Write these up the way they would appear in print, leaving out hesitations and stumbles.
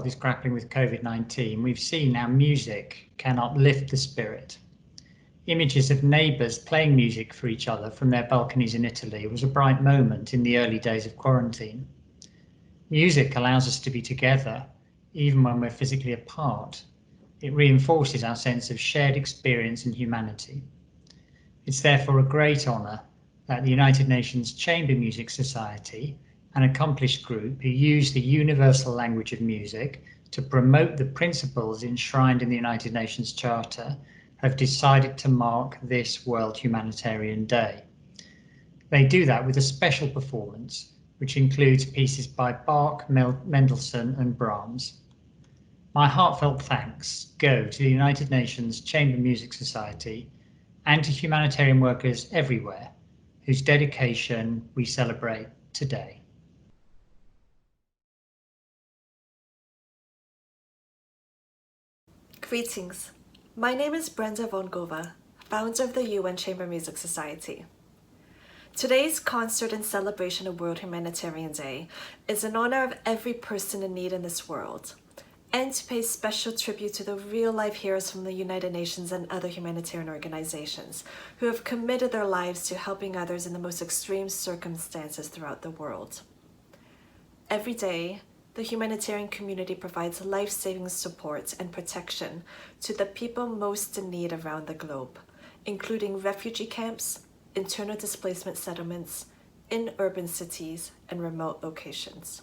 world is grappling with COVID-19, we've seen how music can uplift the spirit. Images of neighbours playing music for each other from their balconies in Italy was a bright moment in the early days of quarantine. Music allows us to be together, even when we're physically apart. It reinforces our sense of shared experience and humanity. It's therefore a great honour that the United Nations Chamber Music Society, an accomplished group who use the universal language of music to promote the principles enshrined in the United Nations Charter, have decided to mark this World Humanitarian Day. They do that with a special performance, which includes pieces by Bach, Mendelssohn and Brahms. My heartfelt thanks go to the United Nations Chamber Music Society and to humanitarian workers everywhere, whose dedication we celebrate today. Greetings. My name is Brenda von Gova, founder of the UN Chamber Music Society. Today's concert in celebration of World Humanitarian Day is in honor of every person in need in this world, and to pay special tribute to the real-life heroes from the United Nations and other humanitarian organizations who have committed their lives to helping others in the most extreme circumstances throughout the world. Every day, the humanitarian community provides life-saving support and protection to the people most in need around the globe, including refugee camps, internal displacement settlements, in urban cities, and remote locations.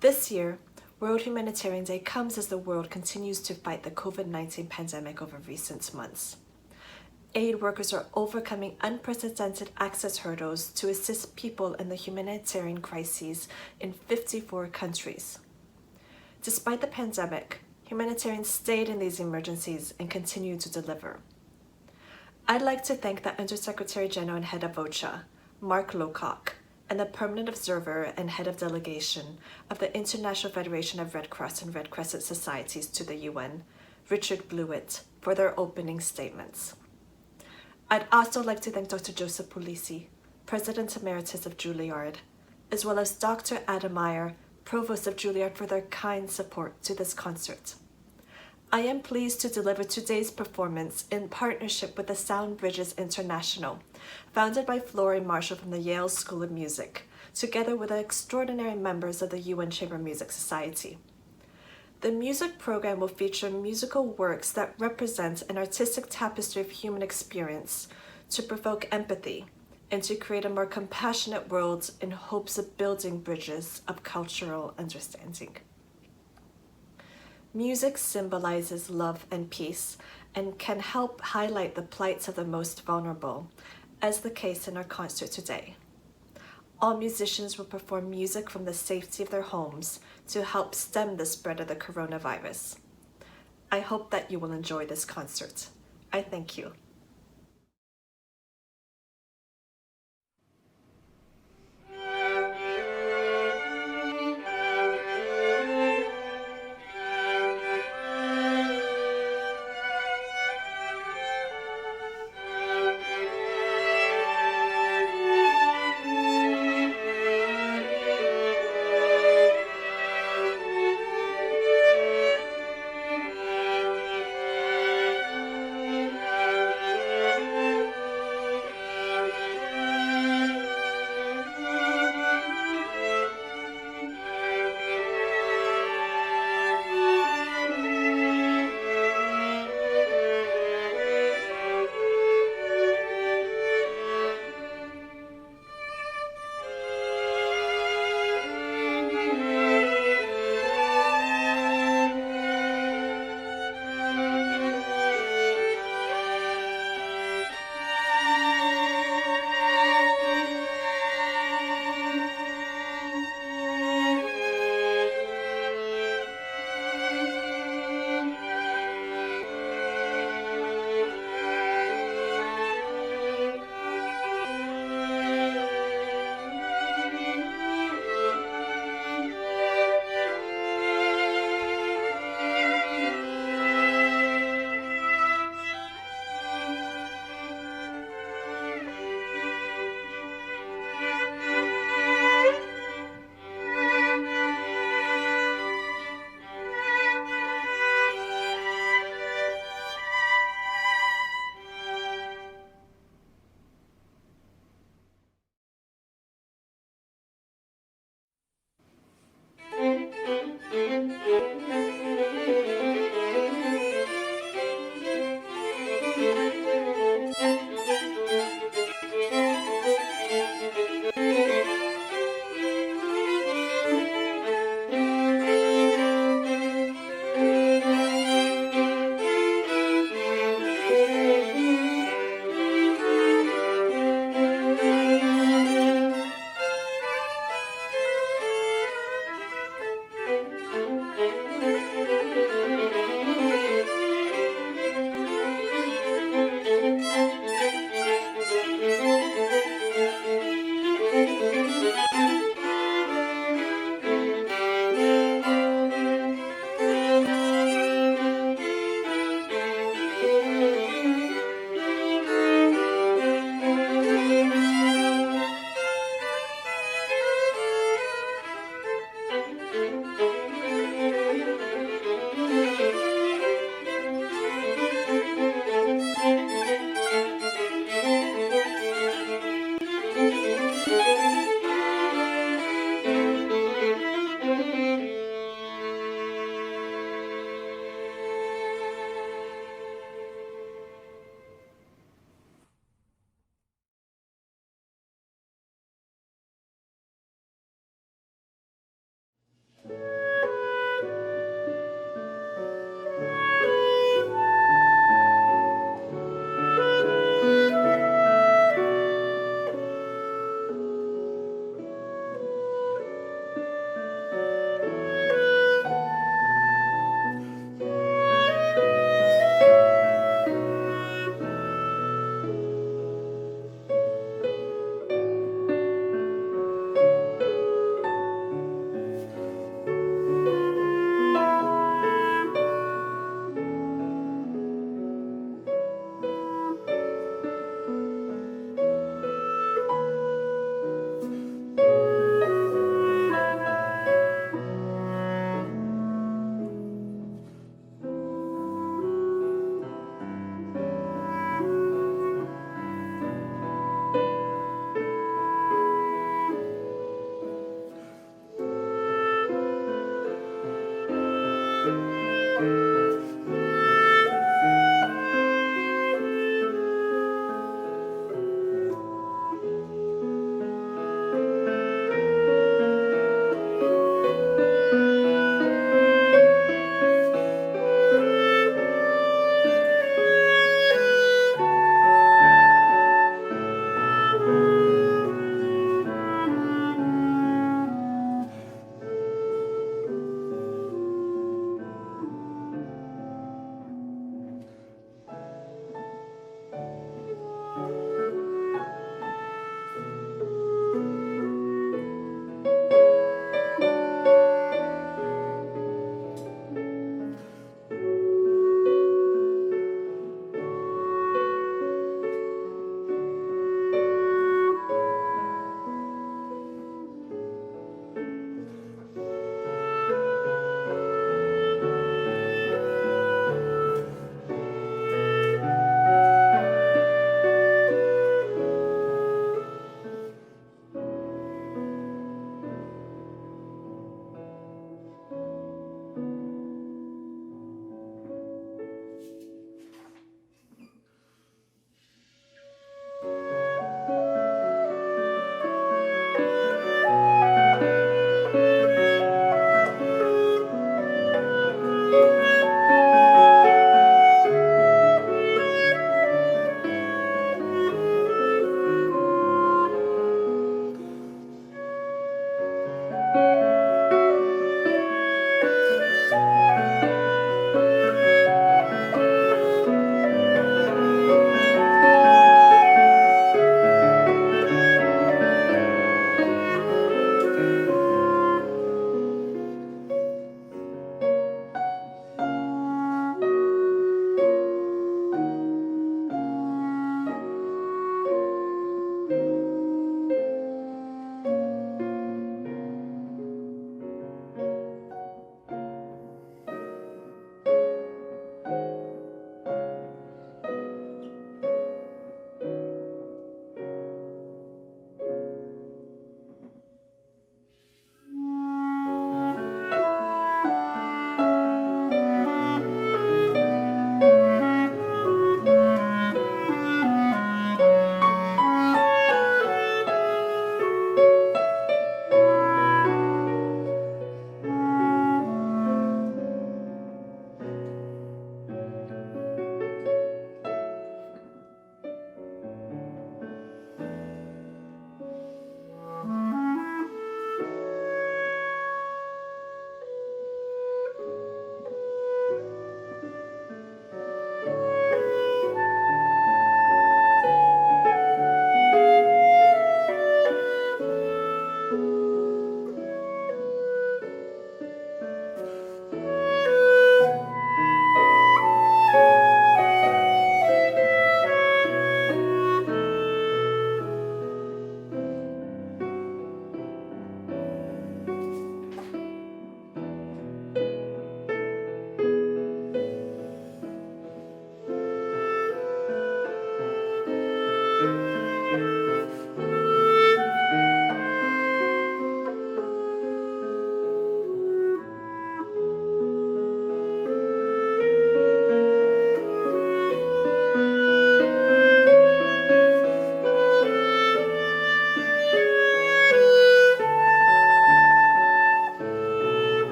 This year, World Humanitarian Day comes as the world continues to fight the COVID-19 pandemic over recent months. Aid workers are overcoming unprecedented access hurdles to assist people in the humanitarian crises in 54 countries. Despite the pandemic, humanitarians stayed in these emergencies and continue to deliver. I'd like to thank the Undersecretary General and Head of OCHA, Mark Lowcock, and the Permanent Observer and Head of Delegation of the International Federation of Red Cross and Red Crescent Societies to the UN, Richard Blewitt, for their opening statements. I'd also like to thank Dr. Joseph Polisi, President Emeritus of Juilliard, as well as Dr. Adam Meyer, Provost of Juilliard, for their kind support to this concert. I am pleased to deliver today's performance in partnership with the Sound Bridges International, founded by Flori Marshall from the Yale School of Music, together with the extraordinary members of the UN Chamber Music Society. The music program will feature musical works that represent an artistic tapestry of human experience to provoke empathy and to create a more compassionate world in hopes of building bridges of cultural understanding. Music symbolizes love and peace and can help highlight the plights of the most vulnerable, as the case in our concert today. All musicians will perform music from the safety of their homes to help stem the spread of the coronavirus. I hope that you will enjoy this concert. I thank you.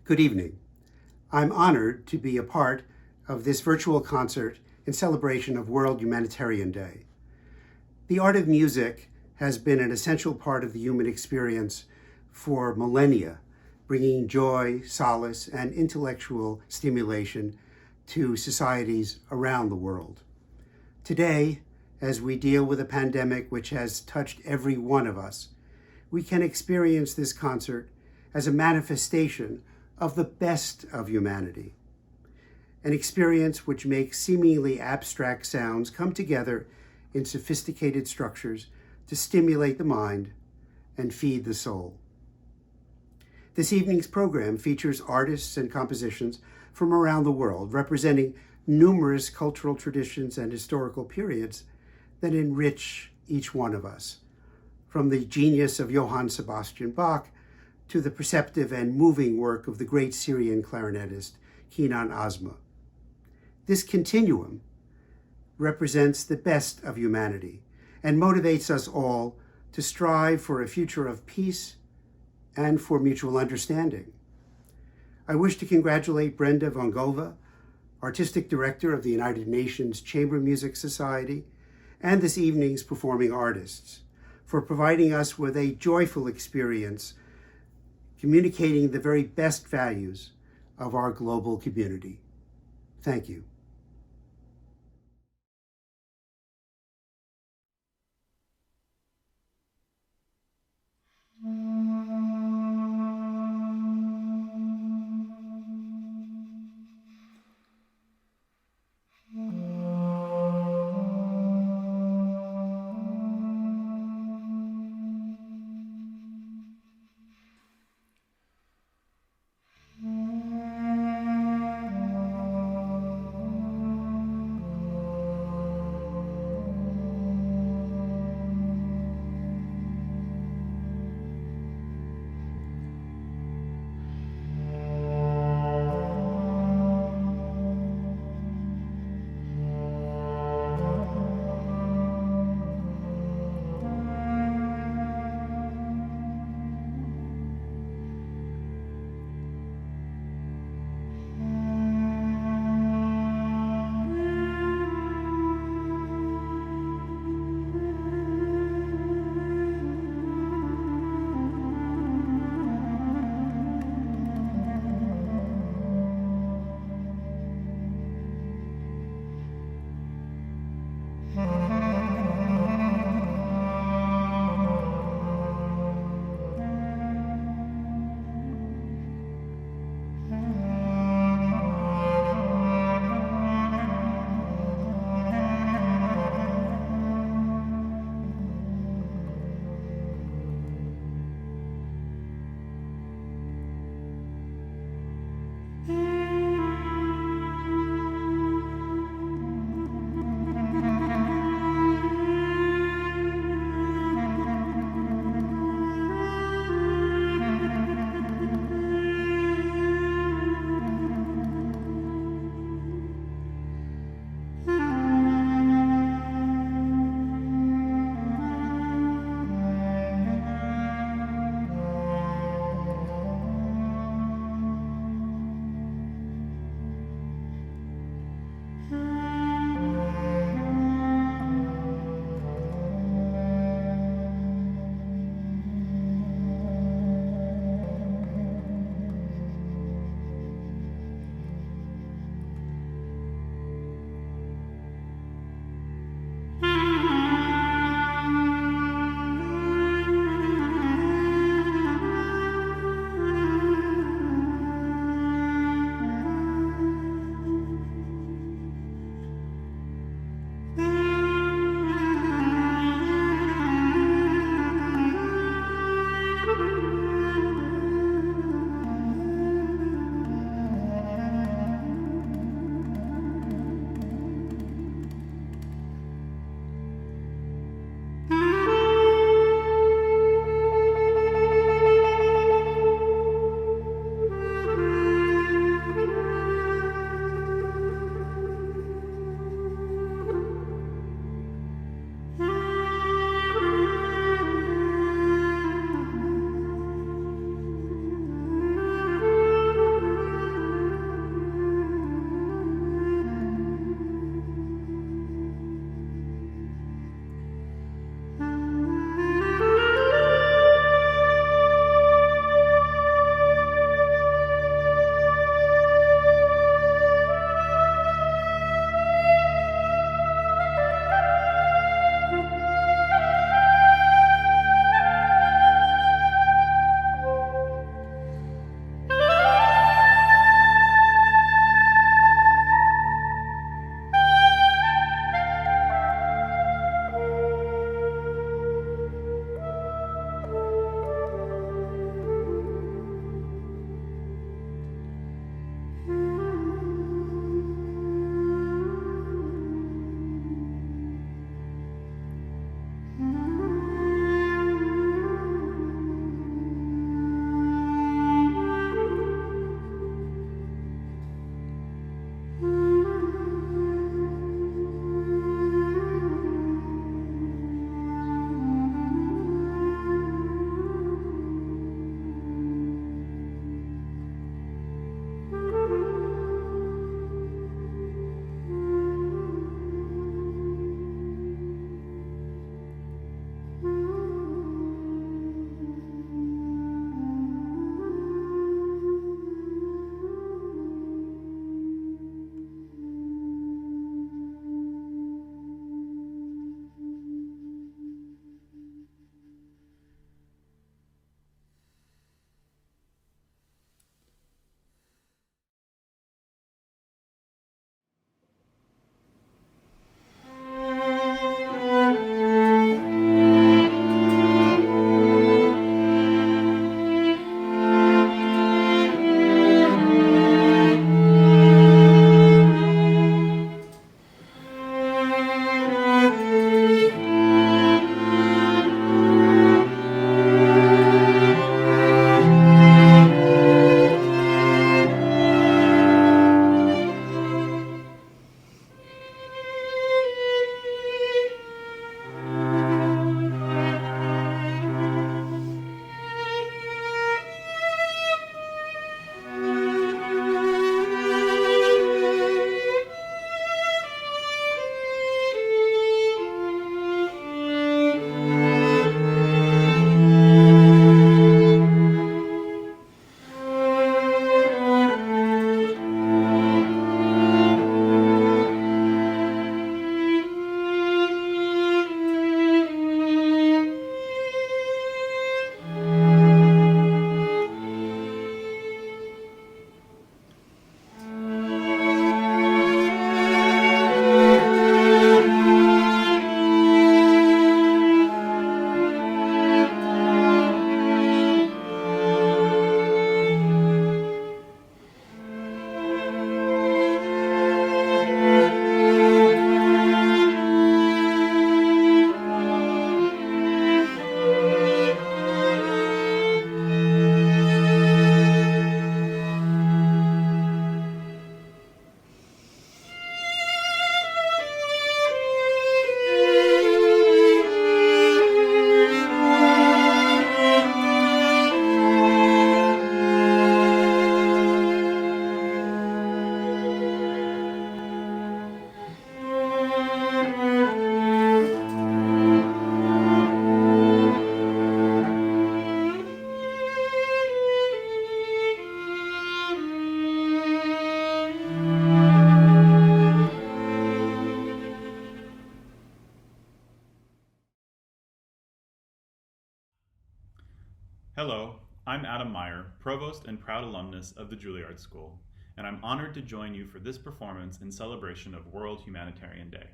Good evening. I'm honored to be a part of this virtual concert in celebration of World Humanitarian Day. The art of music has been an essential part of the human experience for millennia, bringing joy, solace, and intellectual stimulation to societies around the world. Today, as we deal with a pandemic which has touched every one of us, we can experience this concert as a manifestation of the best of humanity, an experience which makes seemingly abstract sounds come together in sophisticated structures to stimulate the mind and feed the soul. This evening's program features artists and compositions from around the world, representing numerous cultural traditions and historical periods that enrich each one of us, from the genius of Johann Sebastian Bach to the perceptive and moving work of the great Syrian clarinetist Kenan Azma. This continuum represents the best of humanity and motivates us all to strive for a future of peace and for mutual understanding. I wish to congratulate Brenda Vongova, Artistic Director of the United Nations Chamber Music Society, and this evening's performing artists, for providing us with a joyful experience communicating the very best values of our global community. Thank you. Hello, I'm Adam Meyer, Provost and proud alumnus of the Juilliard School, and I'm honored to join you for this performance in celebration of World Humanitarian Day.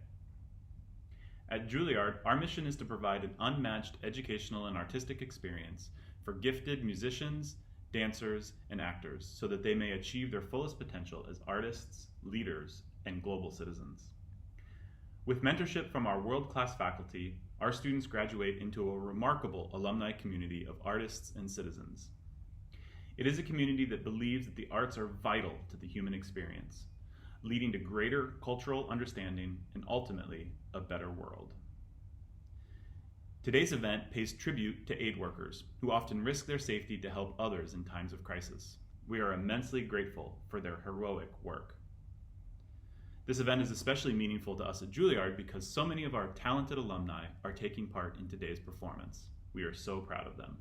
At Juilliard, our mission is to provide an unmatched educational and artistic experience for gifted musicians, dancers, and actors so that they may achieve their fullest potential as artists, leaders, and global citizens. With mentorship from our world-class faculty, our students graduate into a remarkable alumni community of artists and citizens. It is a community that believes that the arts are vital to the human experience, leading to greater cultural understanding and ultimately a better world. Today's event pays tribute to aid workers who often risk their safety to help others in times of crisis. We are immensely grateful for their heroic work. This event is especially meaningful to us at Juilliard because so many of our talented alumni are taking part in today's performance. We are so proud of them.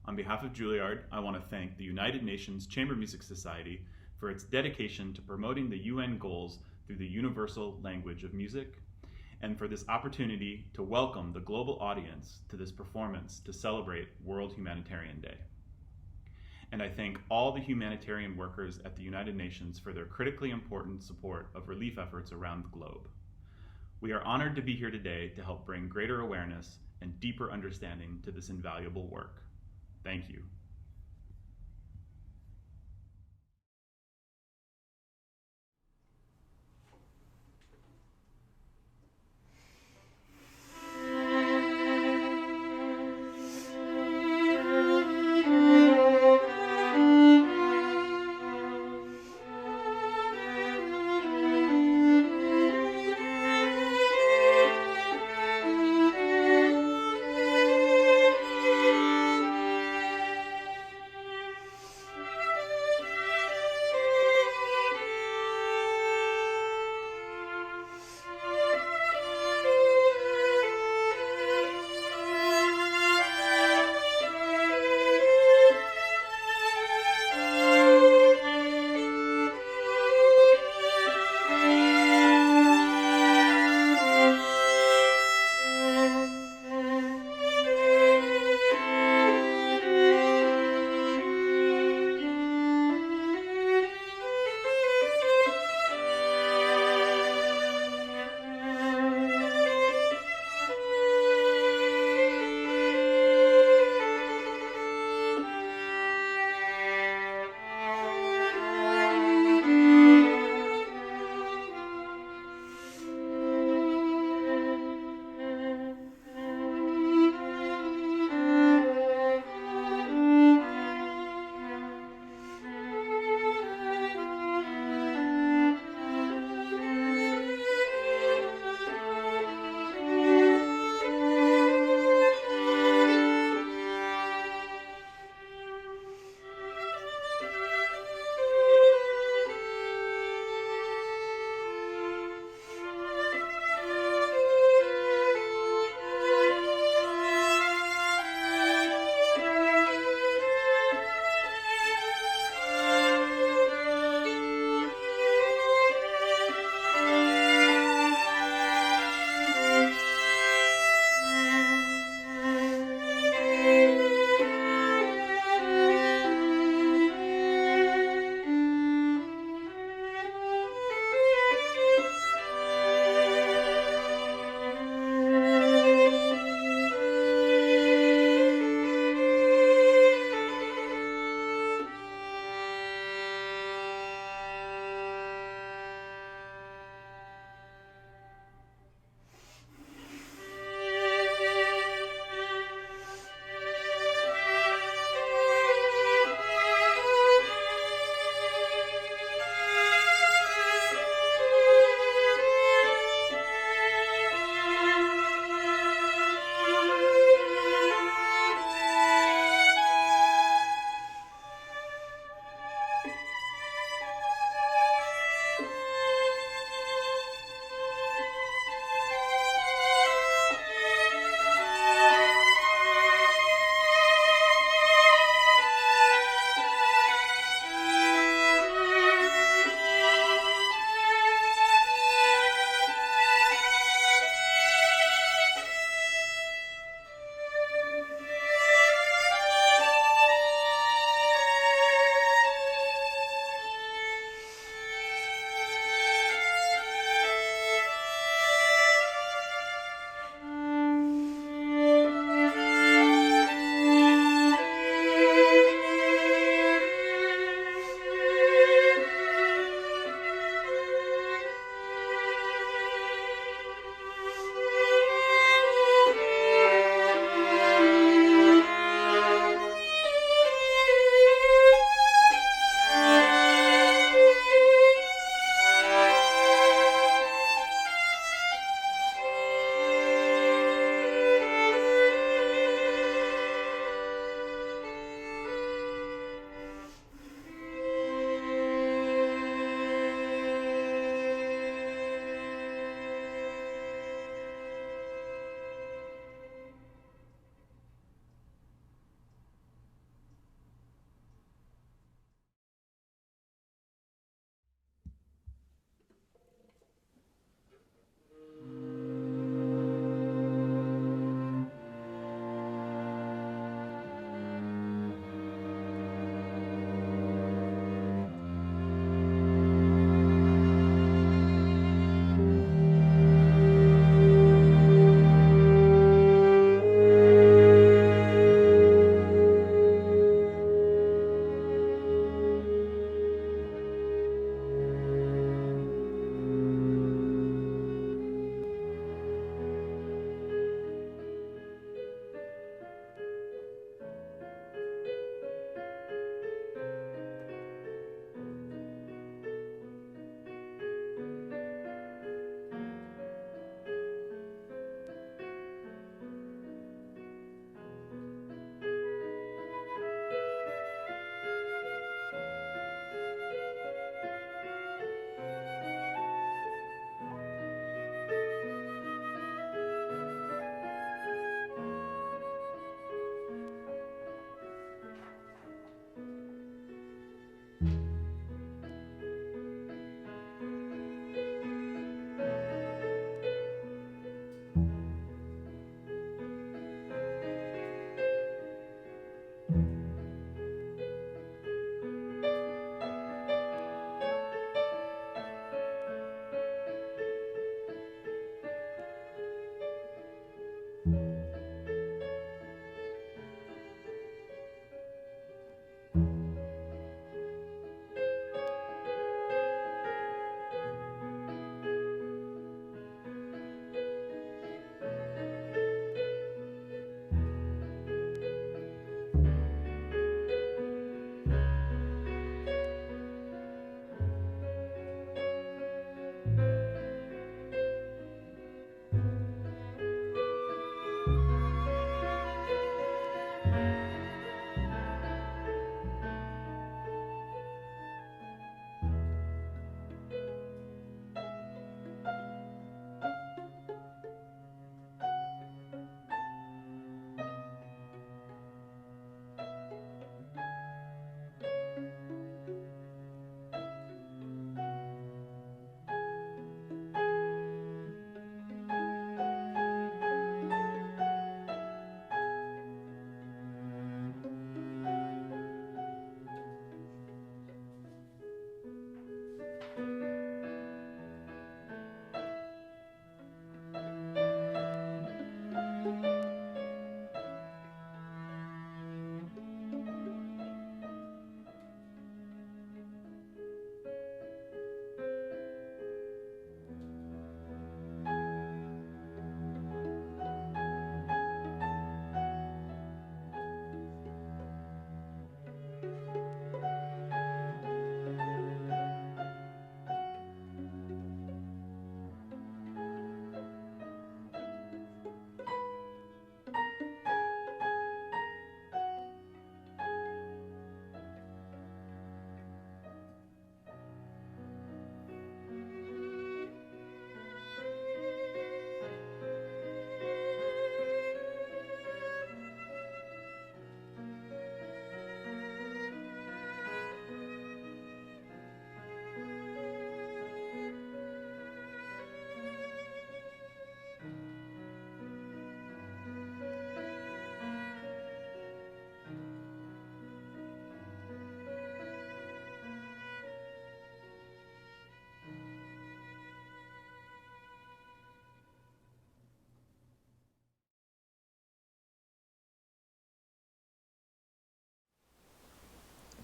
On behalf of Juilliard, I want to thank the United Nations Chamber Music Society for its dedication to promoting the UN goals through the universal language of music, and for this opportunity to welcome the global audience to this performance to celebrate World Humanitarian Day. And I thank all the humanitarian workers at the United Nations for their critically important support of relief efforts around the globe. We are honored to be here today to help bring greater awareness and deeper understanding to this invaluable work. Thank you.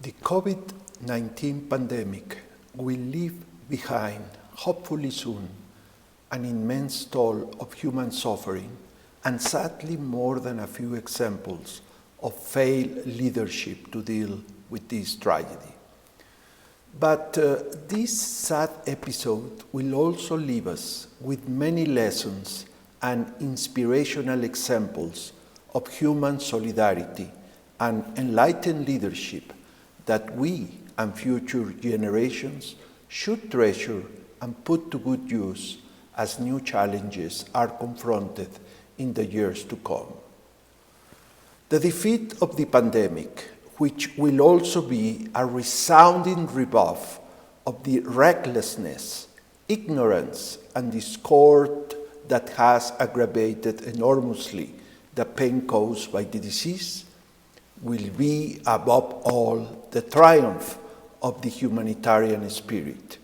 The COVID-19 pandemic will leave behind, hopefully soon, an immense toll of human suffering and sadly more than a few examples of failed leadership to deal with this tragedy. But this sad episode will also leave us with many lessons and inspirational examples of human solidarity and enlightened leadership that we and future generations should treasure and put to good use as new challenges are confronted in the years to come. The defeat of the pandemic, which will also be a resounding rebuff of the recklessness, ignorance, and discord that has aggravated enormously the pain caused by the disease, will be above all the triumph of the humanitarian spirit.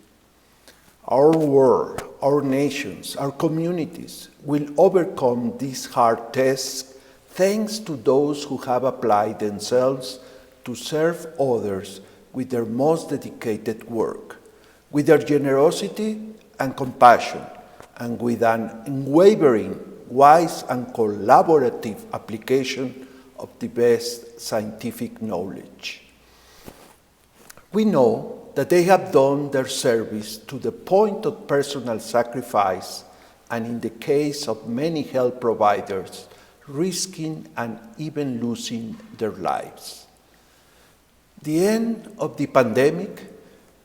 Our world, our nations, our communities will overcome these hard tests thanks to those who have applied themselves to serve others with their most dedicated work, with their generosity and compassion, and with an unwavering, wise, and collaborative application of the best scientific knowledge. We know that they have done their service to the point of personal sacrifice, and in the case of many health providers, risking and even losing their lives. The end of the pandemic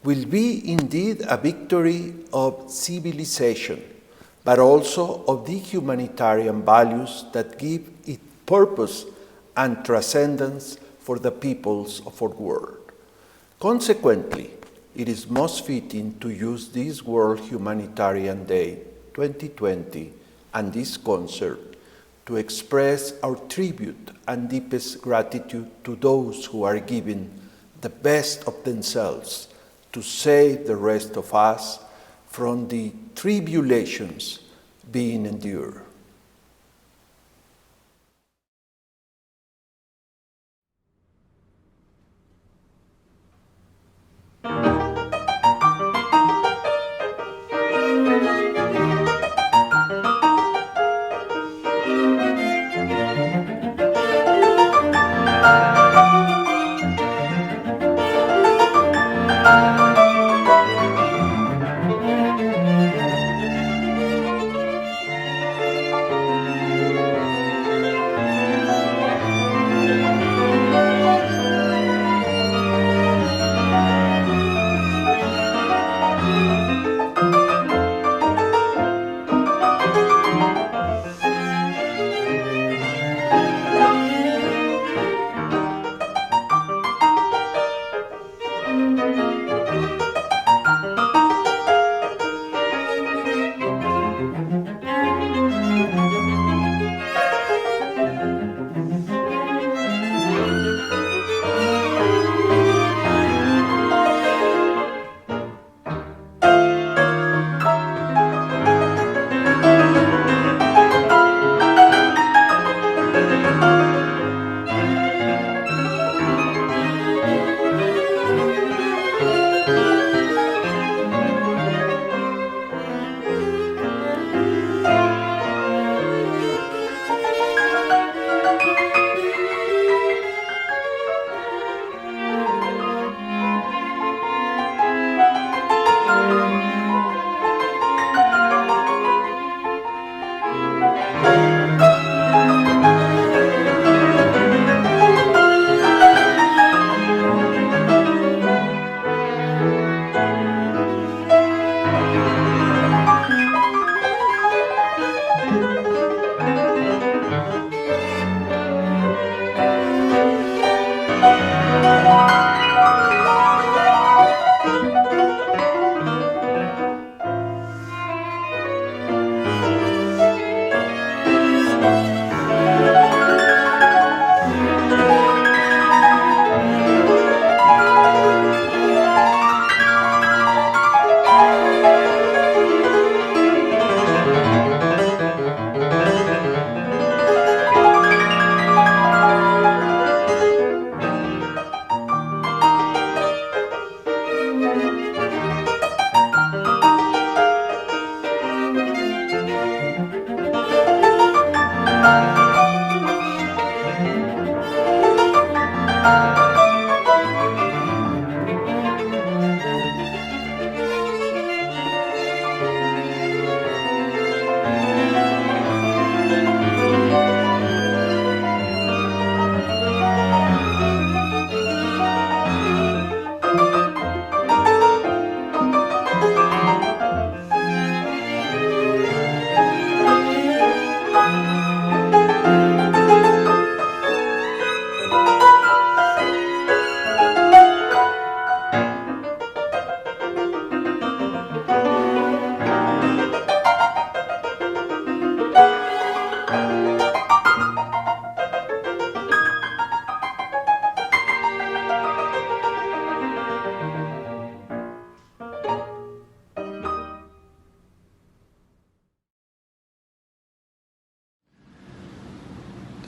will be indeed a victory of civilization, but also of the humanitarian values that give it purpose and transcendence for the peoples of our world. Consequently, it is most fitting to use this World Humanitarian Day 2020 and this concert to express our tribute and deepest gratitude to those who are giving the best of themselves to save the rest of us from the tribulations being endured.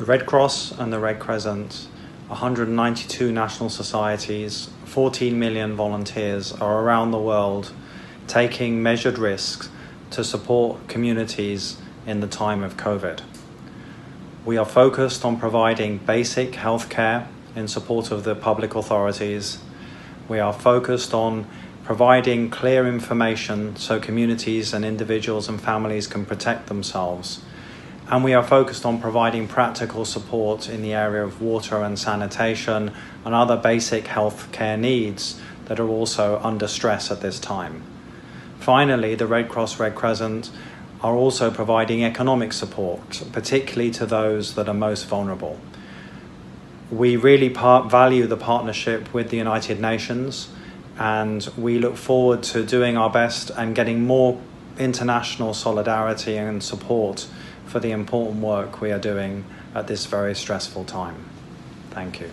The Red Cross and the Red Crescent, 192 national societies, 14 million volunteers are around the world taking measured risks to support communities in the time of COVID. We are focused on providing basic health care in support of the public authorities. We are focused on providing clear information so communities and individuals and families can protect themselves. And we are focused on providing practical support in the area of water and sanitation and other basic health care needs that are also under stress at this time. Finally, the Red Cross, Red Crescent are also providing economic support, particularly to those that are most vulnerable. We really value the partnership with the United Nations, and we look forward to doing our best and getting more international solidarity and support for the important work we are doing at this very stressful time. Thank you.